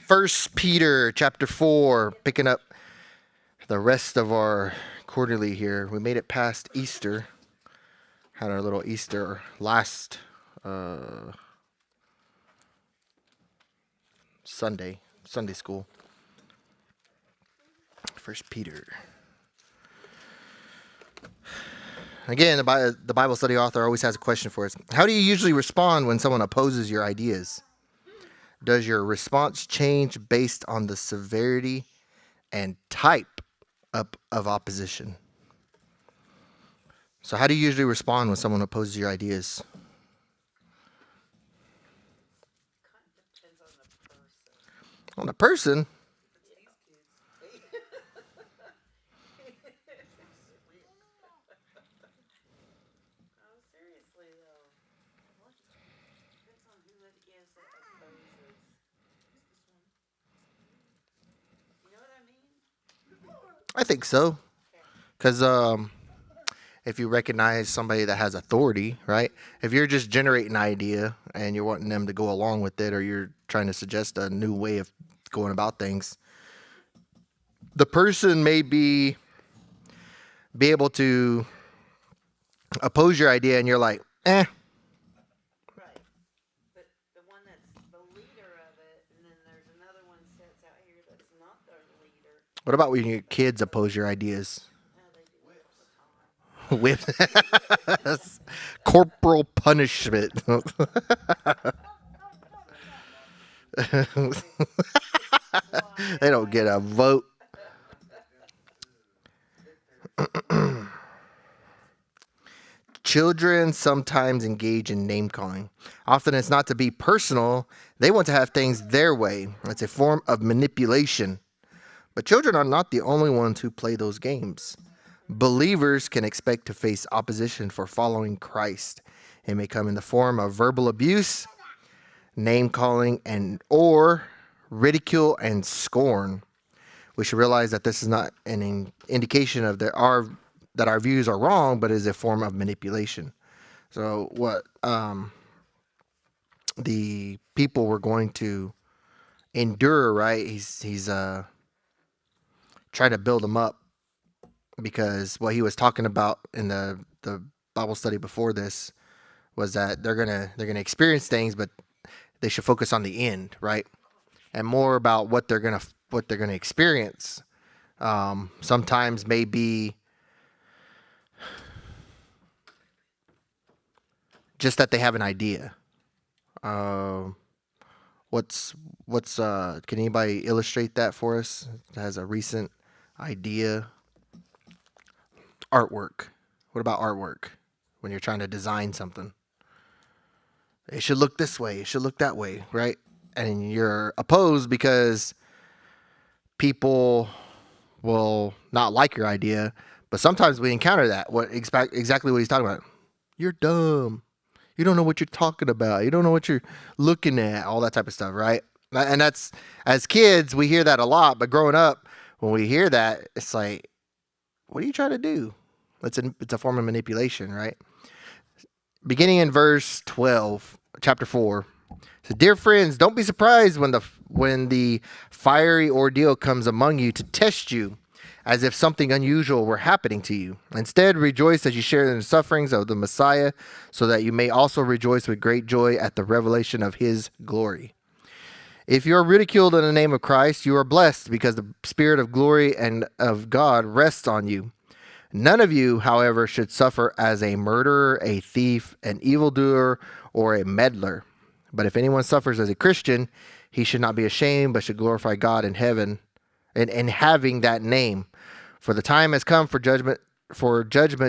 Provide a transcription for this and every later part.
First Peter chapter 4, picking up the rest of our quarterly here. We made it past Easter. Had our little Easter last Sunday school. First Peter. Again, the Bible study author always has a question for us. How do you usually respond when someone opposes your ideas? Does your response change based on the severity and type of opposition? So how do you usually respond when someone opposes your ideas? On the person? I think so. Because if you recognize somebody that has authority, right? If you're just generating an idea and you're wanting them to go along with it, or you're trying to suggest a new way of going about things, the person may be able to oppose your idea, and you're like, eh. Right. But the one that's the leader of it, and then there's another one that's out here that's not the leader. What about when your kids oppose your ideas? They do it all the time. Whip. Corporal punishment. They don't get a vote. Children sometimes engage in name calling. Often it's not to be personal. They want to have things their way. It's a form of manipulation. But children are not the only ones who play those games. Believers can expect to face opposition for following Christ. It may come in the form of verbal abuse, name calling, or ridicule and scorn. We should realize that this is not an indication of that our views are wrong, but is a form of manipulation. So what the people were going to endure, right? He's trying to build them up, because what he was talking about in the Bible study before this was that they're gonna experience things, but they should focus on the end, right? And more about what they're gonna experience. Sometimes maybe just that they have an idea. What's can anybody illustrate that for us? That has a recent idea. Artwork. What about artwork? When you're trying to design something, it should look this way, it should look that way, right? And you're opposed because people will not like your idea. But sometimes we encounter that. Exactly what he's talking about. You're dumb. You don't know what you're talking about. You don't know what you're looking at. All that type of stuff, right? And that's, as kids, we hear that a lot. But growing up, when we hear that, it's like, what are you trying to do? It's a form of manipulation, right? Beginning in verse 12, chapter 4. So, dear friends, don't be surprised when the fiery ordeal comes among you to test you, as if something unusual were happening to you. Instead, rejoice as you share in the sufferings of the Messiah, so that you may also rejoice with great joy at the revelation of his glory. If you are ridiculed in the name of Christ, you are blessed, because the Spirit of glory and of God rests on you. None of you, however, should suffer as a murderer, a thief, an evildoer, or a meddler. But if anyone suffers as a Christian, he should not be ashamed, but should glorify God in heaven, and having that name. For the time has come for judgment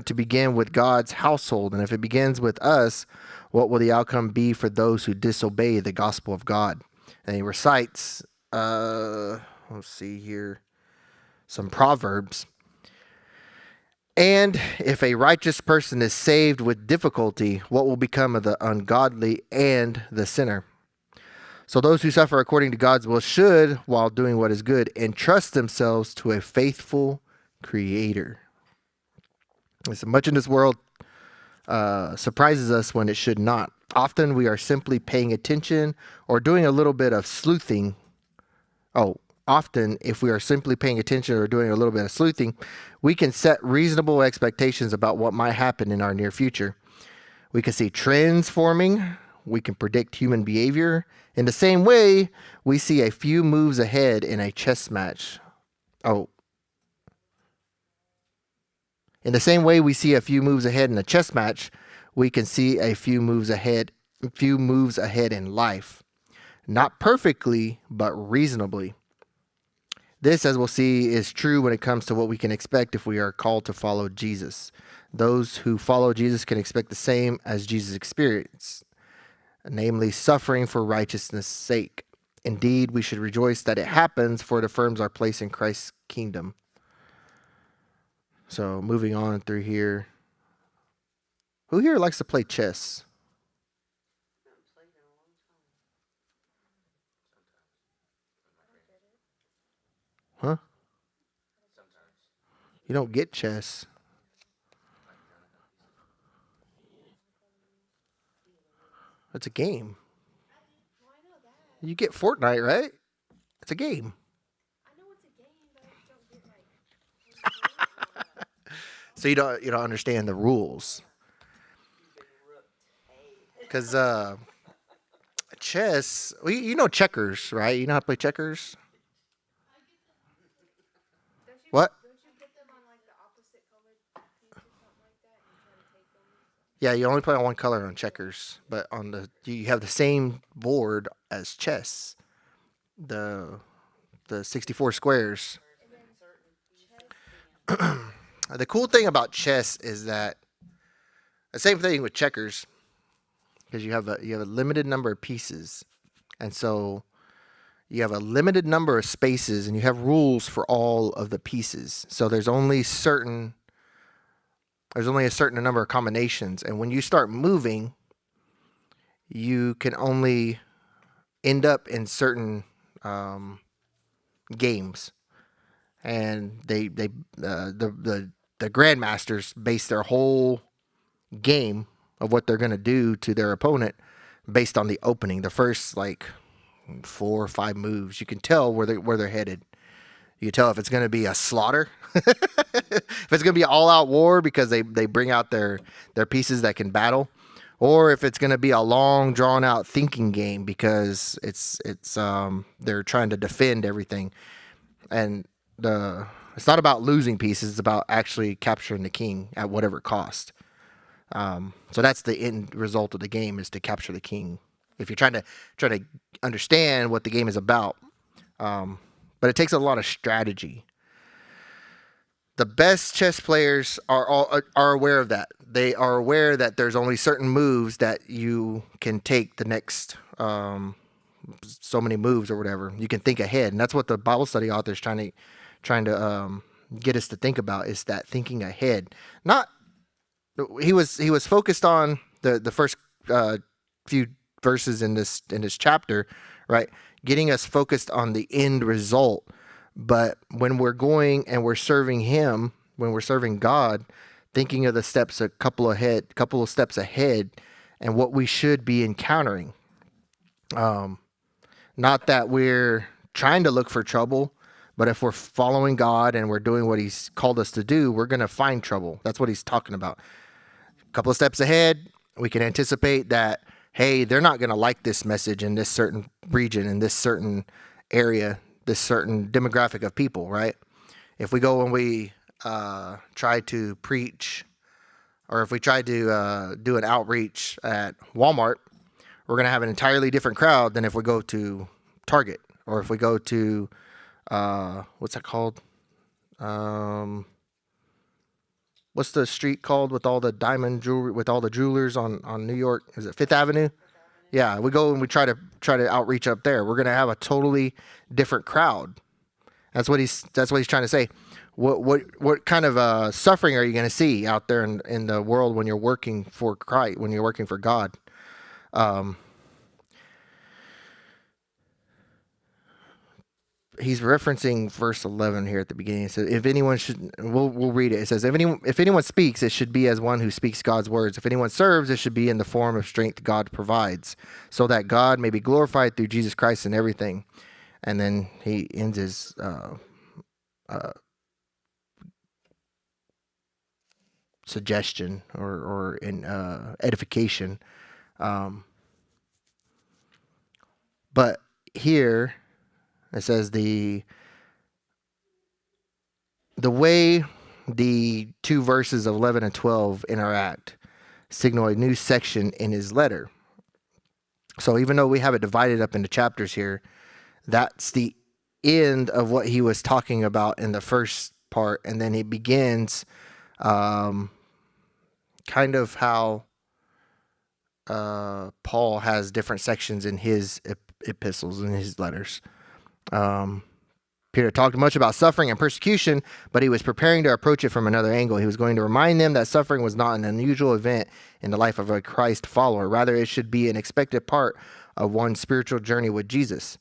to begin with God's household. And if it begins with us, what will the outcome be for those who disobey the gospel of God? And he recites, let's see here, some Proverbs. And if a righteous person is saved with difficulty, what will become of the ungodly and the sinner? So those who suffer according to God's will should, while doing what is good, entrust themselves to a faithful Creator. So much in this world surprises us when it should not. Often we are simply paying attention or doing a little bit of sleuthing Oh, often, if we are simply paying attention or doing a little bit of sleuthing, we can set reasonable expectations about what might happen in our near future. We can see trends forming. We can predict human behavior. In the same way, we see a few moves ahead in a chess match. Oh, in the same way we see a few moves ahead in a chess match, we can see a few moves ahead in life. Not perfectly, but reasonably. This, as we'll see, is true when it comes to what we can expect if we are called to follow Jesus. Those who follow Jesus can expect the same as Jesus experienced, namely suffering for righteousness' sake. Indeed, we should rejoice that it happens, for it affirms our place in Christ's kingdom. So, moving on through here. Who here likes to play chess? I haven't played in a long time. Huh? You don't get chess. It's a game. Well, I know that. You get Fortnite, right? It's a game. I know it's a game, but I just don't get like. So you don't understand the rules. Because chess, well, you know checkers, right? You know how to play checkers? Don't you, What? Don't you put them on like the opposite colored piece or something like that, and you try to take them? Yeah, you only play on one color on checkers, but on you have the same board as chess. The 64 squares. And then chess. The cool thing about chess is that the same thing with checkers, because you have a limited number of pieces, and so you have a limited number of spaces, and you have rules for all of the pieces. So there's only a certain number of combinations, and when you start moving, you can only end up in certain games, and the grandmasters base their whole game of what they're going to do to their opponent based on the opening. The first like 4 or 5 moves, you can tell where they're headed. You can tell if it's going to be a slaughter, if it's going to be an all-out war because they bring out their pieces that can battle, or if it's going to be a long, drawn-out thinking game because it's they're trying to defend everything, and it's not about losing pieces; it's about actually capturing the king at whatever cost. So that's the end result of the game, is to capture the king. If you're trying to understand what the game is about, but it takes a lot of strategy. The best chess players are aware of that. They are aware that there's only certain moves that you can take the next so many moves or whatever. You can think ahead, and that's what the Bible study author is trying to get us to think about, is that thinking ahead. Not he was focused on the first few verses in this chapter, right? Getting us focused on the end result. But when we're going and we're serving Him, when we're serving God, thinking of the steps a couple of steps ahead, and what we should be encountering. Not that we're trying to look for trouble, but if we're following God and we're doing what He's called us to do, we're going to find trouble. That's what He's talking about. A couple of steps ahead, we can anticipate that, hey, they're not going to like this message in this certain region, in this certain area, this certain demographic of people, right? If we go and we try to preach, or if we try to do an outreach at Walmart, we're going to have an entirely different crowd than if we go to Target, or if we go to, what's that called? What's the street called with all the diamond jewelry, with all the jewelers on New York? Is it Fifth Avenue? Yeah, we go and we try to outreach up there. We're gonna have a totally different crowd. That's what he's trying to say. What kind of suffering are you gonna see out there in the world when you're working for Christ, when you're working for God? He's referencing verse 11 here at the beginning. It says, if anyone should, we'll read it. It says, if anyone speaks, it should be as one who speaks God's words. If anyone serves, it should be in the form of strength God provides, so that God may be glorified through Jesus Christ in everything. and then he ends his suggestion or in edification. But here it says the way the two verses of 11 and 12 interact signal a new section in his letter. So even though we have it divided up into chapters here, that's the end of what he was talking about in the first part, and then he begins kind of how Paul has different sections in his epistles and his letters. Peter talked much about suffering and persecution, but he was preparing to approach it from another angle. He was going to remind them that suffering was not an unusual event in the life of a Christ follower. Rather, it should be an expected part of one's spiritual journey with Jesus.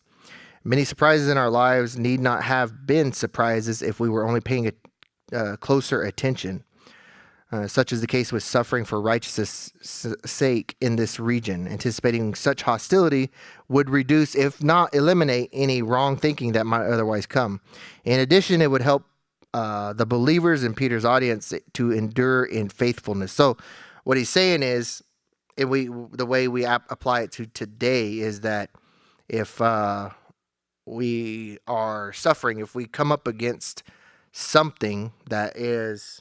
Many surprises in our lives need not have been surprises if we were only paying closer attention. Such is the case with suffering for righteousness' sake in this region. Anticipating such hostility would reduce, if not eliminate, any wrong thinking that might otherwise come. In addition, it would help the believers in Peter's audience to endure in faithfulness. So what he's saying is, the way we apply it to today is that if we are suffering, if we come up against something that is,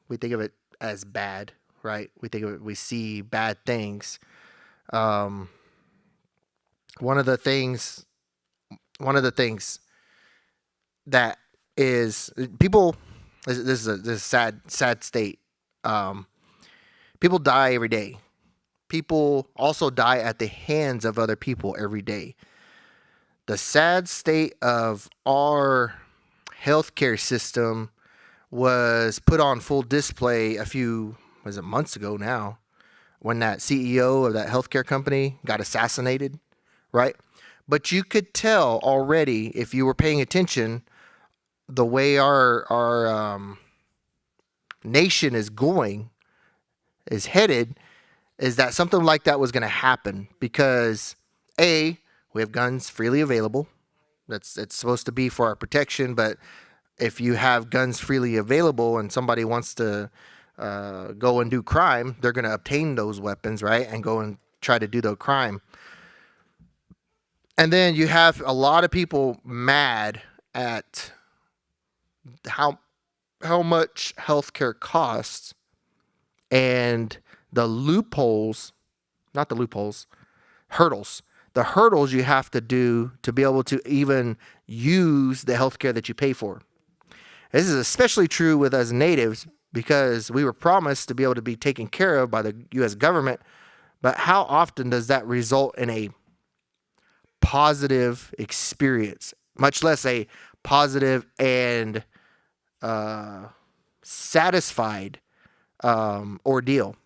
we think of it as bad, right? We think of it, we see bad things. One of the things that is people, this is a sad state. People die every day. People also die at the hands of other people every day. The sad state of our healthcare system was put on full display a few months ago now, when that CEO of that healthcare company got assassinated, right? But you could tell already, if you were paying attention, the way our nation is headed, is that something like that was going to happen because we have guns freely available. It's supposed to be for our protection, but if you have guns freely available and somebody wants to go and do crime, they're going to obtain those weapons, right? And go and try to do the crime. And then you have a lot of people mad at how much healthcare costs and the hurdles you have to do to be able to even use the healthcare that you pay for. This is especially true with us natives because we were promised to be able to be taken care of by the U.S. government. But how often does that result in a positive experience, much less a positive and satisfied ordeal?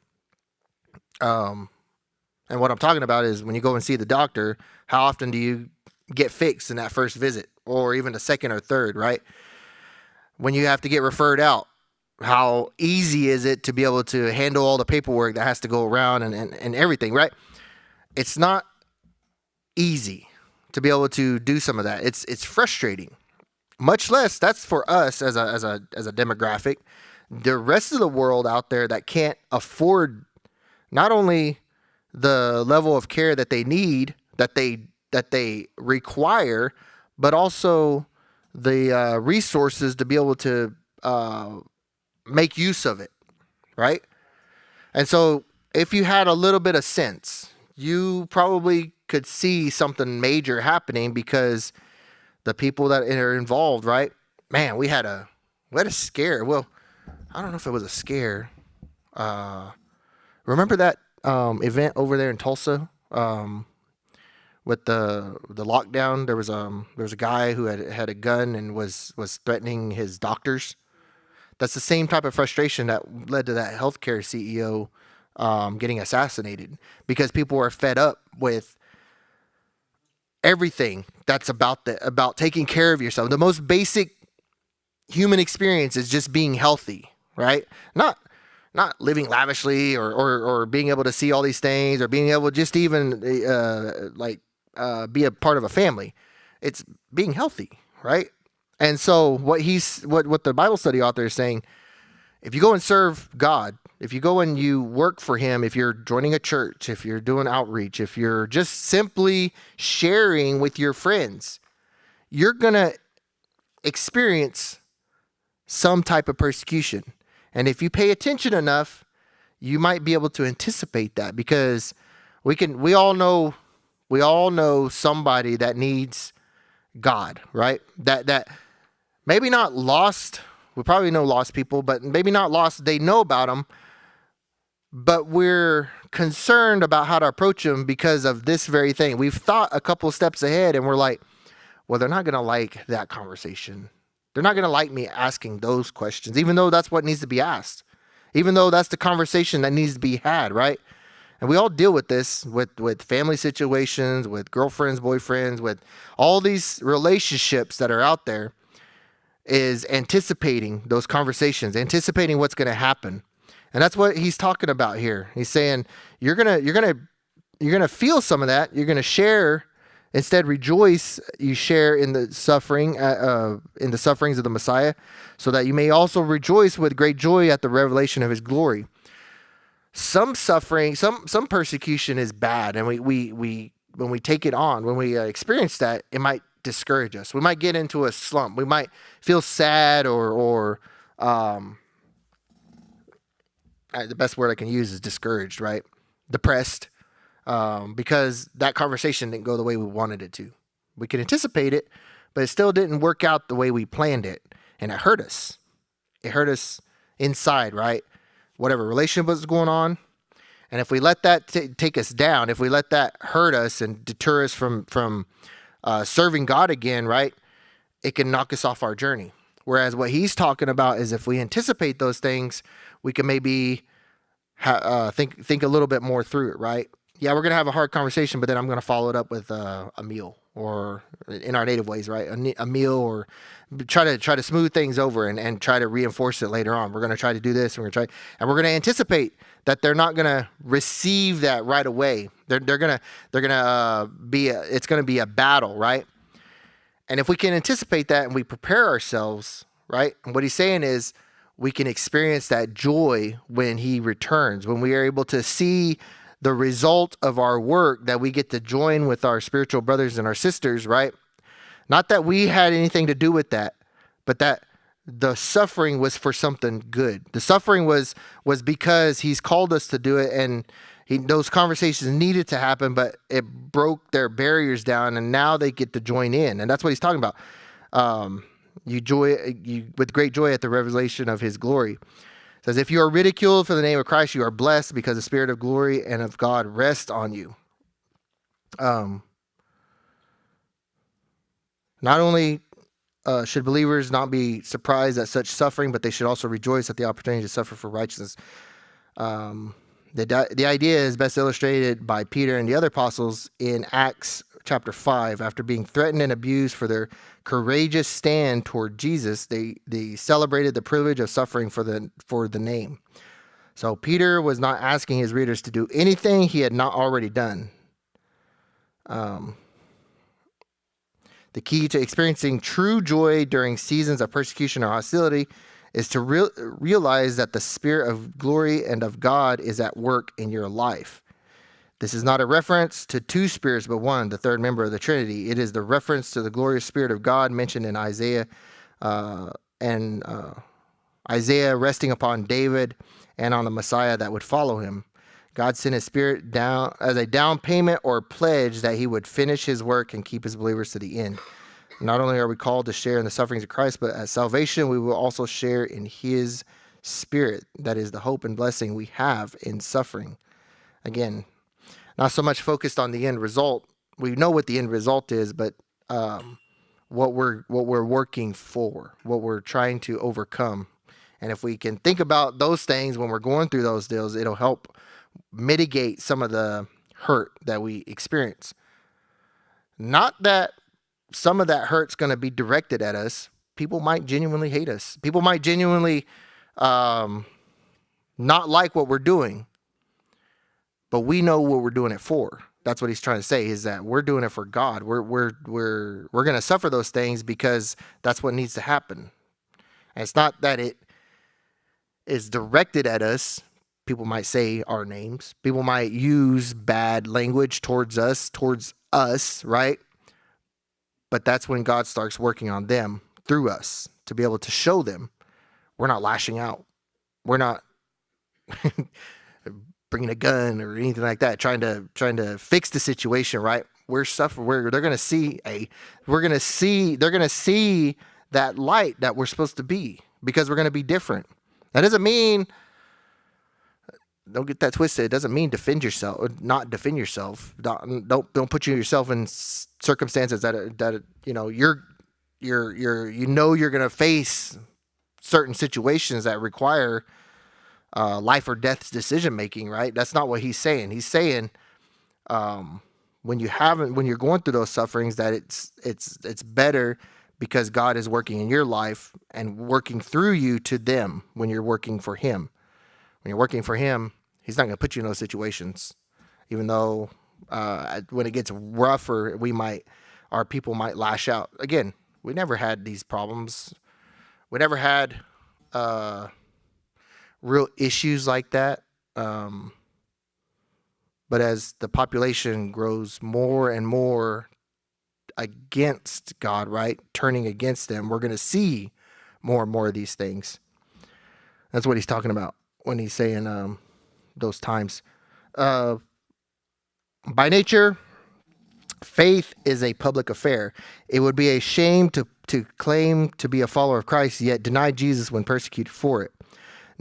And what I'm talking about is when you go and see the doctor, how often do you get fixed in that first visit or even the second or third, right? When you have to get referred out, how easy is it to be able to handle all the paperwork that has to go around and everything, right? It's not easy to be able to do some of that. It's frustrating. Much less that's for us as a demographic. The rest of the world out there that can't afford not only the level of care that they need, that they require, but also the resources to be able to make use of it, right? And so if you had a little bit of sense, you probably could see something major happening because the people that are involved, right? Man, we had a scare. Well, I don't know if it was a scare. Remember that event over there in Tulsa with the lockdown? There was a guy who had a gun and was threatening his doctors. That's the same type of frustration that led to that healthcare CEO getting assassinated, because people are fed up with everything that's about taking care of yourself. The most basic human experience is just being healthy, right? Not living lavishly or being able to see all these things or being able to just even like be a part of a family. It's being healthy, right? And so what the Bible study author is saying, if you go and serve God, if you go and you work for him, if you're joining a church, if you're doing outreach, if you're just simply sharing with your friends, you're going to experience some type of persecution. And if you pay attention enough, you might be able to anticipate that, because we all know somebody that needs God, right? That maybe not lost. We probably know lost people, but maybe not lost. They know about them, but we're concerned about how to approach them because of this very thing. We've thought a couple of steps ahead, and we're like, well, they're not going to like that conversation. They're not going to like me asking those questions, even though that's what needs to be asked, even though that's the conversation that needs to be had, right? And we all deal with this with family situations, with girlfriends, boyfriends, with all these relationships that are out there, is anticipating those conversations, anticipating what's going to happen. And that's what he's talking about here. He's saying you're going to feel some of that. You're going to share. Instead, rejoice. You share in the suffering, in the sufferings of the Messiah, so that you may also rejoice with great joy at the revelation of his glory. Some suffering, some persecution is bad, and we when we take it on, when we experience that, it might discourage us. We might get into a slump. We might feel sad, or the best word I can use is discouraged, right? Depressed. Because that conversation didn't go the way we wanted it to. We could anticipate it, but it still didn't work out the way we planned it. And it hurt us. It hurt us inside, right? Whatever relationship was going on. And if we let that take us down, if we let that hurt us and deter us from serving God again, right? It can knock us off our journey. Whereas what he's talking about is if we anticipate those things, we can maybe think a little bit more through it, right? Yeah, we're going to have a hard conversation, but then I'm going to follow it up with a meal, or in our native ways, right? A meal, or try to smooth things over and try to reinforce it later on. We're going to try to do this, and we're going to anticipate that they're not going to receive that right away. It's going to be a battle, right? And if we can anticipate that and we prepare ourselves, right? And what he's saying is we can experience that joy when he returns, when we are able to see the result of our work, that we get to join with our spiritual brothers and our sisters, right? Not that we had anything to do with that, but that the suffering was for something good. The suffering was because he's called us to do it, and those conversations needed to happen, but it broke their barriers down, and now they get to join in. And that's what he's talking about. You with great joy at the revelation of his glory. It says, if you are ridiculed for the name of Christ, you are blessed, because the Spirit of glory and of God rests on you. Not only should believers not be surprised at such suffering, but they should also rejoice at the opportunity to suffer for righteousness. The idea is best illustrated by Peter and the other apostles in Acts chapter 5. After being threatened and abused for their courageous stand toward Jesus, they celebrated the privilege of suffering for the name. So Peter was not asking his readers to do anything he had not already done. The key to experiencing true joy during seasons of persecution or hostility is to realize that the Spirit of glory and of God is at work in your life. This is not a reference to two spirits, but one, the third member of the Trinity. It is the reference to the glorious Spirit of God mentioned in Isaiah, Isaiah resting upon David and on the Messiah that would follow him. God sent his Spirit down as a down payment or pledge that he would finish his work and keep his believers to the end. Not only are we called to share in the sufferings of Christ, but at salvation we will also share in his Spirit. That is the hope and blessing we have in suffering. Again, not so much focused on the end result. We know what the end result is, but what we're working for, what we're trying to overcome. And if we can think about those things when we're going through those deals, it'll help mitigate some of the hurt that we experience. Not that some of that hurt's going to be directed at us. People might genuinely hate us. People might genuinely not like what we're doing. But we know what we're doing it for. That's what he's trying to say, is that we're doing it for God. We're going to suffer those things because that's what needs to happen. And it's not that it is directed at us. People might say our names. People might use bad language towards us, right? But that's when God starts working on them through us to be able to show them we're not lashing out. We're not bringing a gun or anything like that, trying to fix the situation, right? We're suffering. They're going to see that light that we're supposed to be, because we're going to be different. That doesn't mean, don't get that twisted. It doesn't mean defend yourself, or not defend yourself. Don't put yourself in circumstances that you're going to face certain situations that require life or death decision making, right? That's not what he's saying. He's saying when you're going through those sufferings, that it's better because God is working in your life and working through you to them when you're working for him. When you're working for him, he's not going to put you in those situations, even though when it gets rougher, our people might lash out. Again, we never had these problems. We never had real issues like that. But as the population grows more and more against God, right, turning against them, we're going to see more and more of these things. That's what he's talking about when he's saying those times. By nature, faith is a public affair. It would be a shame to claim to be a follower of Christ, yet deny Jesus when persecuted for it.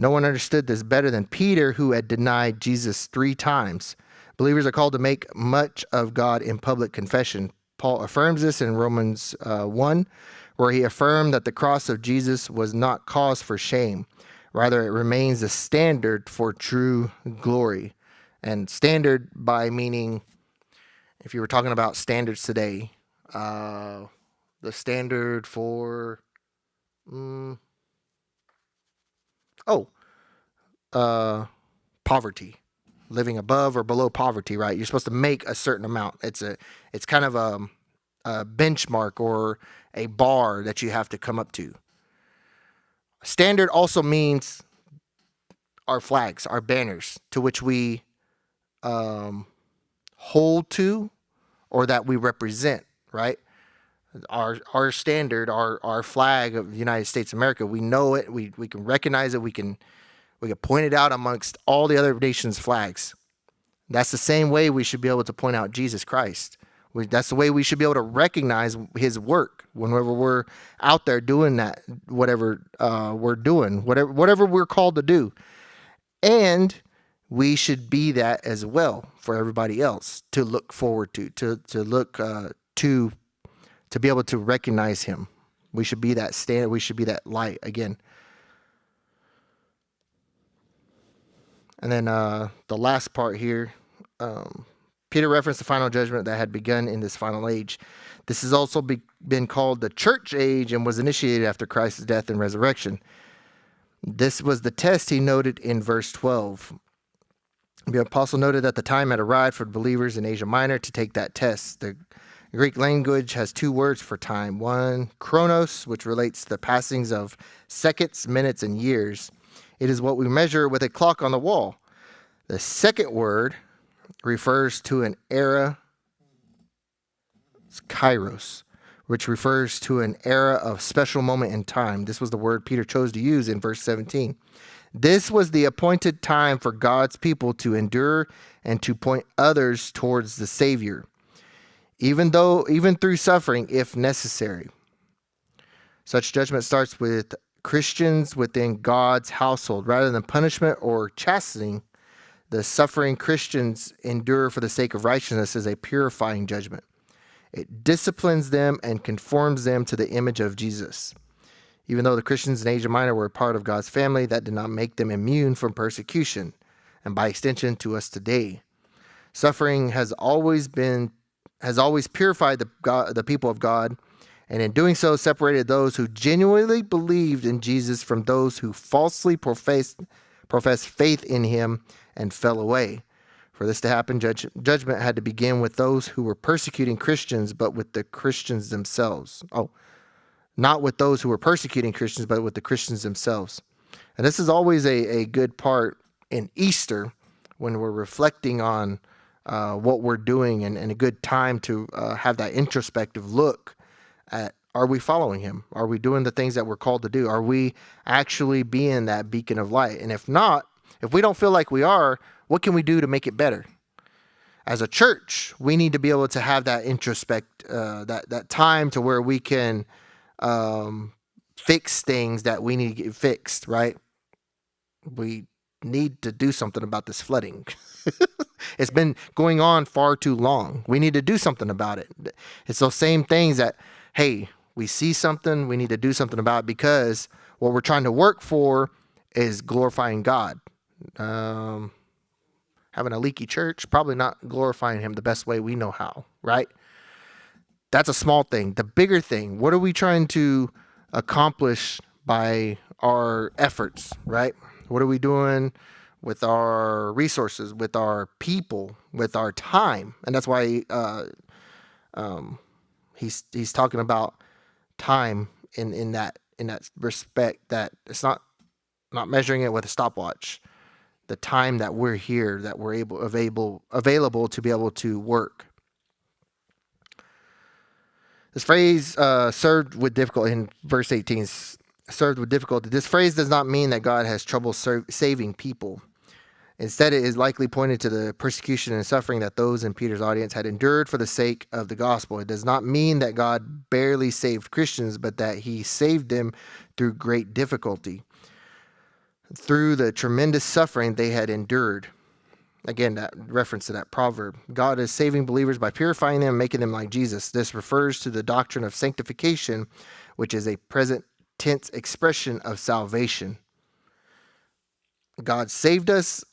No one understood this better than Peter, who had denied Jesus 3 times. Believers are called to make much of God in public confession. Paul affirms this in Romans 1, where he affirmed that the cross of Jesus was not cause for shame. Rather, it remains the standard for true glory. And standard by meaning, if you were talking about standards today, the standard for poverty, living above or below poverty, right? You're supposed to make a certain amount. It's kind of a benchmark or a bar that you have to come up to. Standard also means our flags, our banners, to which we hold to or that we represent, right? Our standard, our flag of the United States of America, we know it, we can recognize it, we can point it out amongst all the other nations' flags. That's the same way we should be able to point out Jesus Christ. That's the way we should be able to recognize his work whenever we're out there doing that, whatever we're doing, whatever we're called to do. And we should be that as well for everybody else to look forward to look to be able to recognize him. We should be that standard. We should be that light again. And then the last part here, Peter referenced the final judgment that had begun in this final age. This has also been called the church age and was initiated after Christ's death and resurrection. This was the test he noted in verse 12. The apostle noted that the time had arrived for believers in Asia Minor to take that test. The Greek language has 2 words for time. One, chronos, which relates to the passings of seconds, minutes, and years. It is what we measure with a clock on the wall. The second word refers to an era, it's kairos, which refers to an era of special moment in time. This was the word Peter chose to use in verse 17. This was the appointed time for God's people to endure and to point others towards the Savior, even through suffering, if necessary. Such judgment starts with Christians within God's household. Rather than punishment or chastening, the suffering Christians endure for the sake of righteousness is a purifying judgment. It disciplines them and conforms them to the image of Jesus. Even though the Christians in Asia Minor were a part of God's family, that did not make them immune from persecution, and by extension to us today. Suffering has always purified the people of God, and in doing so separated those who genuinely believed in Jesus from those who falsely professed faith in him and fell away. For this to happen, judgment had to begin with those who were persecuting Christians, but with the Christians themselves. Oh, not with those who were persecuting Christians, but with the Christians themselves. And this is always a good part in Easter when we're reflecting on what we're doing, and a good time to have that introspective look at, are we following him? Are we doing the things that we're called to do? Are we actually being that beacon of light? And if not, if we don't feel like we are, what can we do to make it better? As a church, we need to be able to have that that time to where we can fix things that we need to get fixed, right? We need to do something about this flooding. It's been going on far too long. We need to do something about it. It's those same things that, hey, we see something, we need to do something about it, because what we're trying to work for is glorifying God. Having a leaky church, probably not glorifying him the best way we know how, right? That's a small thing. The bigger thing, what are we trying to accomplish by our efforts, right? What are we doing with our resources, with our people, with our time? And that's why he's talking about time in that respect, that it's not measuring it with a stopwatch. The time that we're here, that we're available to be able to work. This phrase, served with difficulty, in verse 18, served with difficulty. This phrase does not mean that God has trouble saving people. Instead, it is likely pointed to the persecution and suffering that those in Peter's audience had endured for the sake of the gospel. It does not mean that God barely saved Christians, but that he saved them through great difficulty, through the tremendous suffering they had endured. Again, that reference to that proverb. God is saving believers by purifying them, making them like Jesus. This refers to the doctrine of sanctification, which is a present tense expression of salvation. God saved us,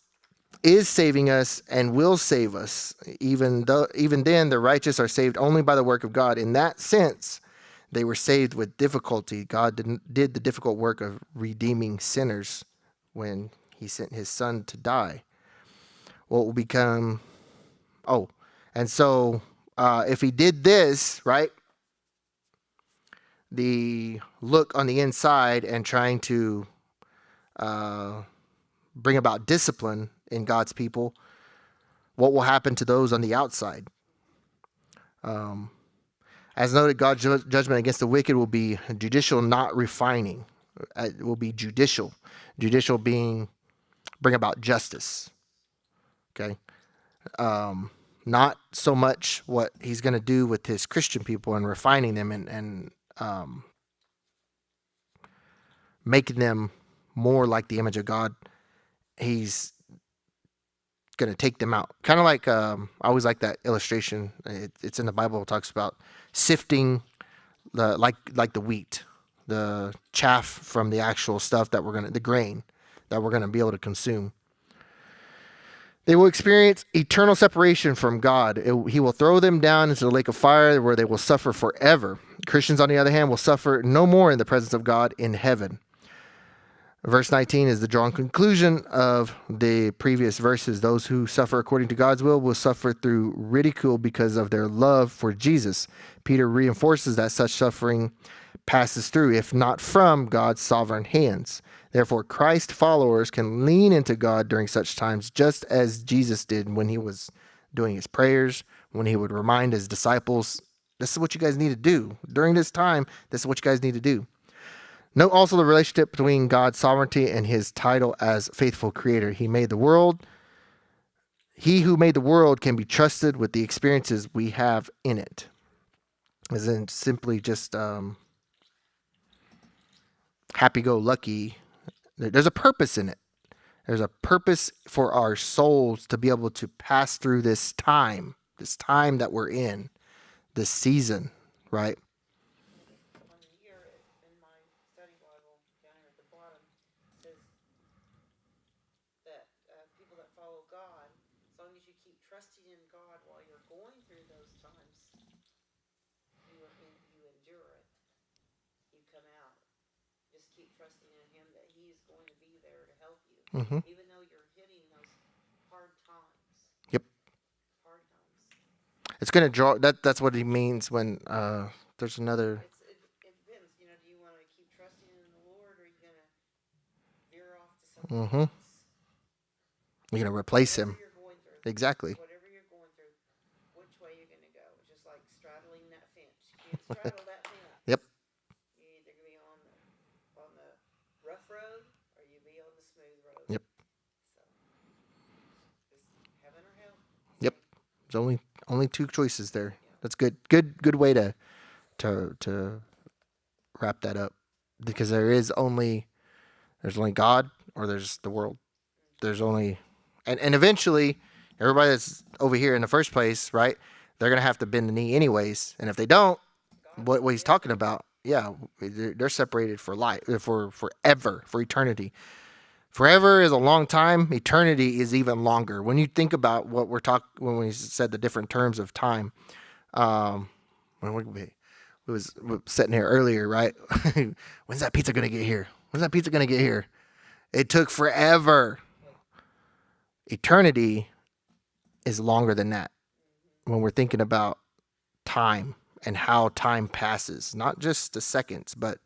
is saving us, and will save us. Even then, the righteous are saved only by the work of God. In that sense, they were saved with difficulty. God did the difficult work of redeeming sinners when he sent his son to die. What will become, and so if he did this, right, the look on the inside and trying to bring about discipline in God's people, what will happen to those on the outside? As noted, God's judgment against the wicked will be judicial, not refining. It will be judicial. Judicial being bring about justice. Okay. Not so much what he's going to do with his Christian people and refining them and making them more like the image of God. He's going to take them out. Kind of like, I always like that illustration. It's in the Bible. It talks about sifting like the wheat, the chaff from the actual stuff that the grain that we're going to be able to consume. They will experience eternal separation from God. He will throw them down into the lake of fire where they will suffer forever. Christians, on the other hand, will suffer no more in the presence of God in heaven. Verse 19 is the drawn conclusion of the previous verses. Those who suffer according to God's will suffer through ridicule because of their love for Jesus. Peter reinforces that such suffering passes through, if not from, God's sovereign hands. Therefore, Christ followers can lean into God during such times, just as Jesus did when he was doing his prayers, when he would remind his disciples, this is what you guys need to do. During this time, this is what you guys need to do. Note also the relationship between God's sovereignty and his title as faithful creator. He made the world. He who made the world can be trusted with the experiences we have in it. As in simply just happy-go-lucky. There's a purpose in it. There's a purpose for our souls to be able to pass through this time that we're in, this season, right? On here in my study Bible, down here at the bottom, says that people that follow God, as long as you keep trusting in God while you're going through those times, you endure it. You come out. Just keep trusting in him that he is going to be there to help you, Mm-hmm. even though you're hitting those hard times. Yep. It's gonna draw. That's what he means when there's another. It depends. You know, do you want to keep trusting in the Lord, or are you gonna veer off to Mm-hmm. something else? You're gonna replace Whatever him. you're going through, Exactly. whatever you're going through, which way you're gonna go? It's just like straddling that fence. You can't straddle that fence. Yep. You either gonna be on the rough road, or you be on the smooth road. Yep. So, it's heaven or hell. Yep. There's only two choices there. That's good. Good way to wrap that up, because there's only God or there's the world. There's only and eventually everybody that's over here in the first place, right? They're gonna have to bend the knee anyways, and if they don't, what he's talking about, yeah, they're separated for life, for forever, for eternity. Forever is a long time. Eternity is even longer. When you think about what we're talking, when we said the different terms of time, when we was sitting here earlier, right? When's that pizza gonna get here? When's that pizza gonna get here? It took forever. Eternity is longer than that. When we're thinking about time and how time passes, not just the seconds, but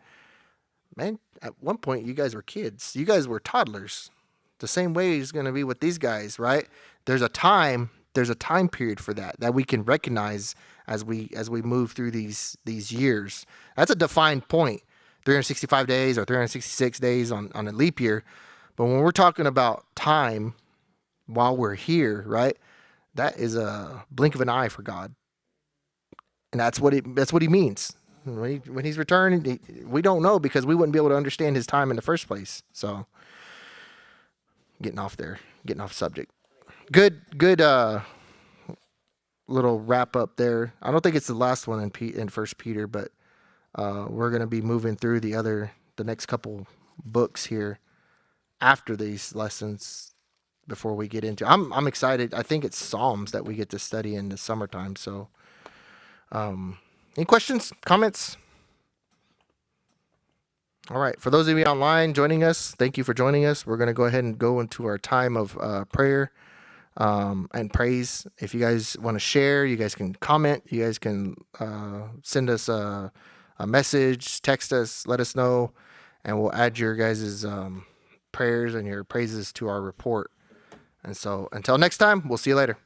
man, at one point you guys were kids. You guys were toddlers. The same way is going to be with these guys, right? There's a time period for that we can recognize as we move through these years. That's a defined point. 365 days or 366 days on a leap year. But when we're talking about time while we're here, right? That is a blink of an eye for God. And that's what he means. When he's returned, we don't know, because we wouldn't be able to understand his time in the first place. So getting off subject. Good little wrap up there. I don't think it's the last one in First Peter, but we're going to be moving through the next couple books here after these lessons before we get into. I'm excited. I think it's Psalms that we get to study in the summertime. So, any questions, comments? All right. For those of you online joining us, thank you for joining us. We're going to go ahead and go into our time of prayer and praise. If you guys want to share, you guys can comment. You guys can send us a message, text us, let us know, and we'll add your guys' prayers and your praises to our report. And so until next time, we'll see you later.